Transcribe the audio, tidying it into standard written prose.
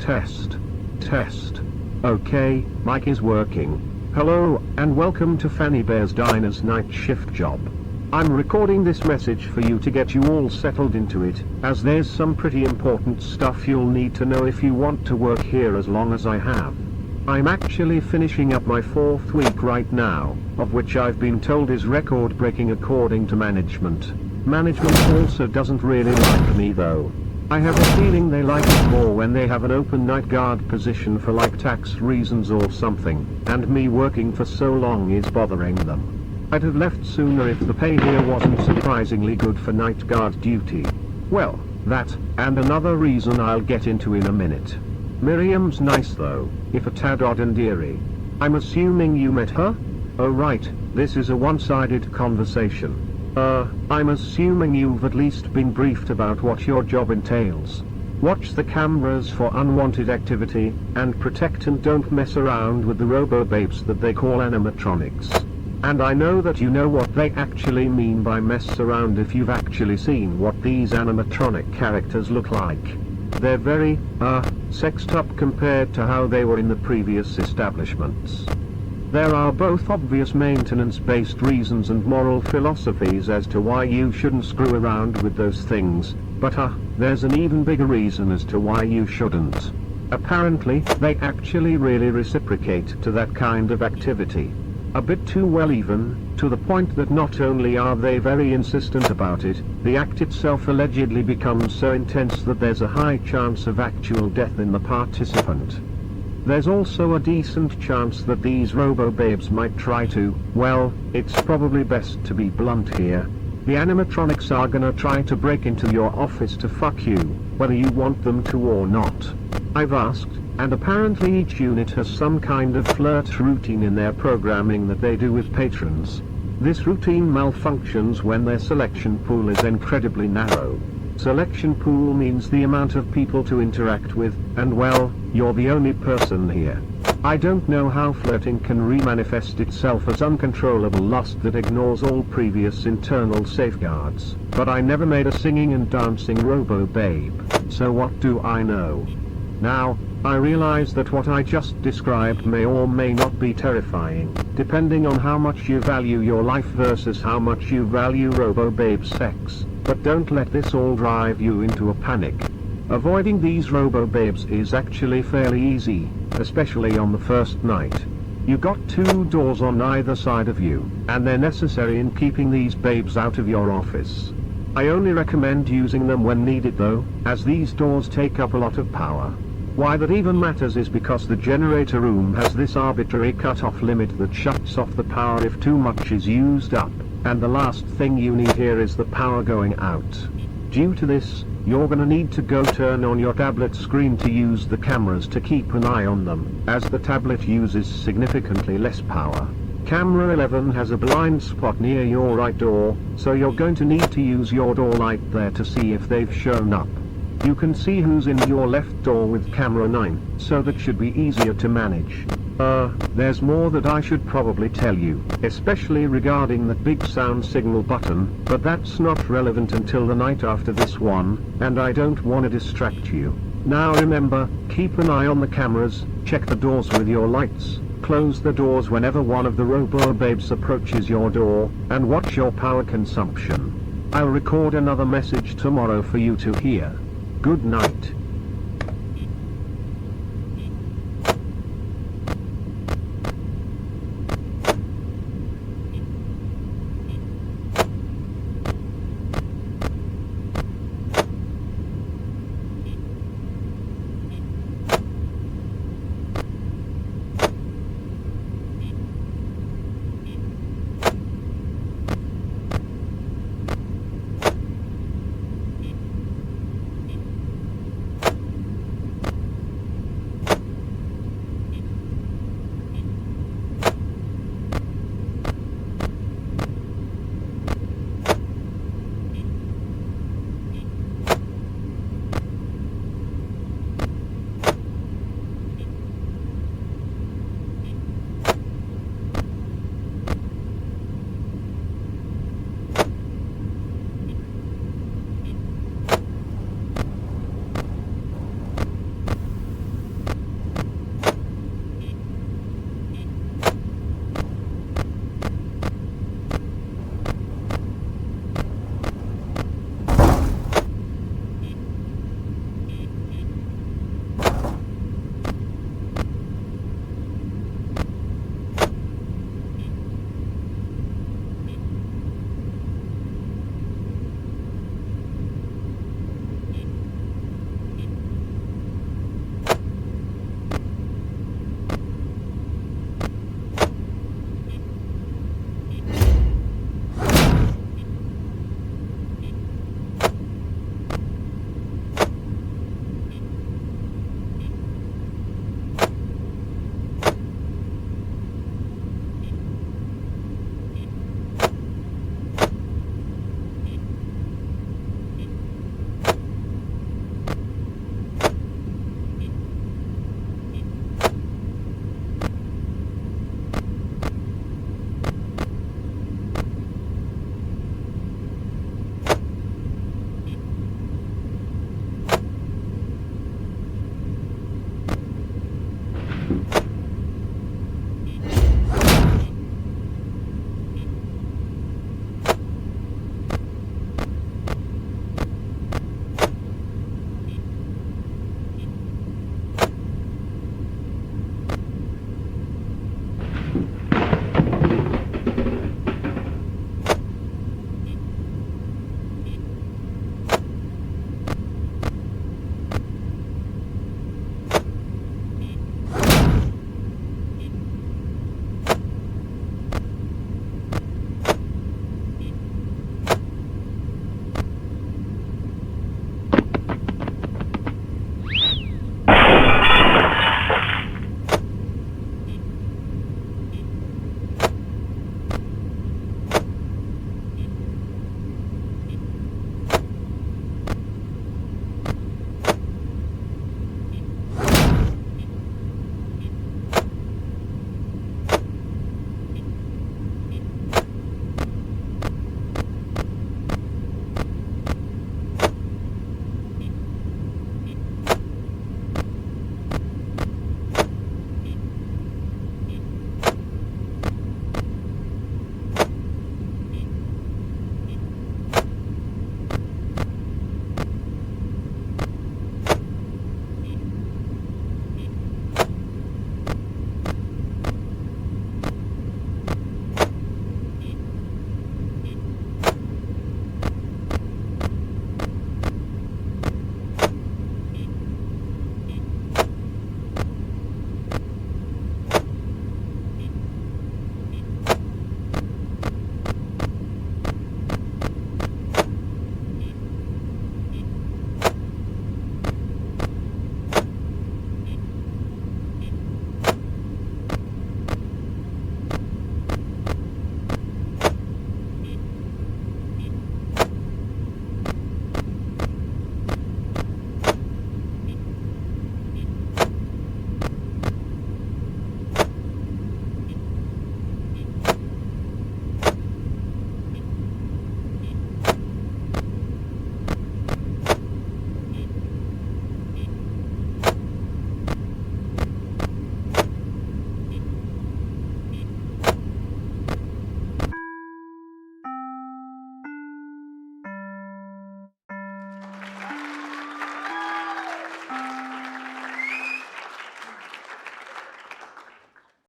Test. Test. Okay, mic is working. Hello, and welcome to FaniBear's Diner's night shift job. I'm recording this message for you to get you all settled into it, as there's some pretty important stuff you'll need to know if you want to work here as long as I have. I'm actually finishing up my 4th week right now, of which I've been told is record-breaking according to management. Management also doesn't really like me though. I have a feeling they like it more when they have an open night guard position for like tax reasons or something, and me working for so long is bothering them. I'd have left sooner if the pay here wasn't surprisingly good for night guard duty. Well, that, and another reason I'll get into in a minute. Miriam's nice though, if a tad odd and eerie. I'm assuming you met her? Oh right, this is a one-sided conversation. I'm assuming you've at least been briefed about what your job entails. Watch the cameras for unwanted activity, and protect and don't mess around with the robo-babes that they call animatronics. And I know that you know what they actually mean by mess around if you've actually seen what these animatronic characters look like. They're very, sexed up compared to how they were in the previous establishments. There are both obvious maintenance-based reasons and moral philosophies as to why you shouldn't screw around with those things, but there's an even bigger reason as to why you shouldn't. Apparently, they actually really reciprocate to that kind of activity. A bit too well even, to the point that not only are they very insistent about it, the act itself allegedly becomes so intense that there's a high chance of actual death in the participant. There's also a decent chance that these robo-babes might try to, well, it's probably best to be blunt here. The animatronics are gonna try to break into your office to fuck you, whether you want them to or not. I've asked, and apparently each unit has some kind of flirt routine in their programming that they do with patrons. This routine malfunctions when their selection pool is incredibly narrow. Selection pool means the amount of people to interact with, and well, you're the only person here. I don't know how flirting can remanifest itself as uncontrollable lust that ignores all previous internal safeguards, but I never made a singing and dancing robo-babe, so what do I know? Now, I realize that what I just described may or may not be terrifying, depending on how much you value your life versus how much you value robo-babe sex, but don't let this all drive you into a panic. Avoiding these robo-babes is actually fairly easy, especially on the first night. You got 2 doors on either side of you, and they're necessary in keeping these babes out of your office. I only recommend using them when needed though, as these doors take up a lot of power. Why that even matters is because the generator room has this arbitrary cut-off limit that shuts off the power if too much is used up, and the last thing you need here is the power going out. Due to this, you're gonna need to go turn on your tablet screen to use the cameras to keep an eye on them, as the tablet uses significantly less power. Camera 11 has a blind spot near your right door, so you're going to need to use your door light there to see if they've shown up. You can see who's in your left door with camera 9, so that should be easier to manage. There's more that I should probably tell you, especially regarding that big sound signal button, but that's not relevant until the night after this one, and I don't want to distract you. Now remember, keep an eye on the cameras, check the doors with your lights, close the doors whenever one of the robo-babes approaches your door, and watch your power consumption. I'll record another message tomorrow for you to hear. Good night.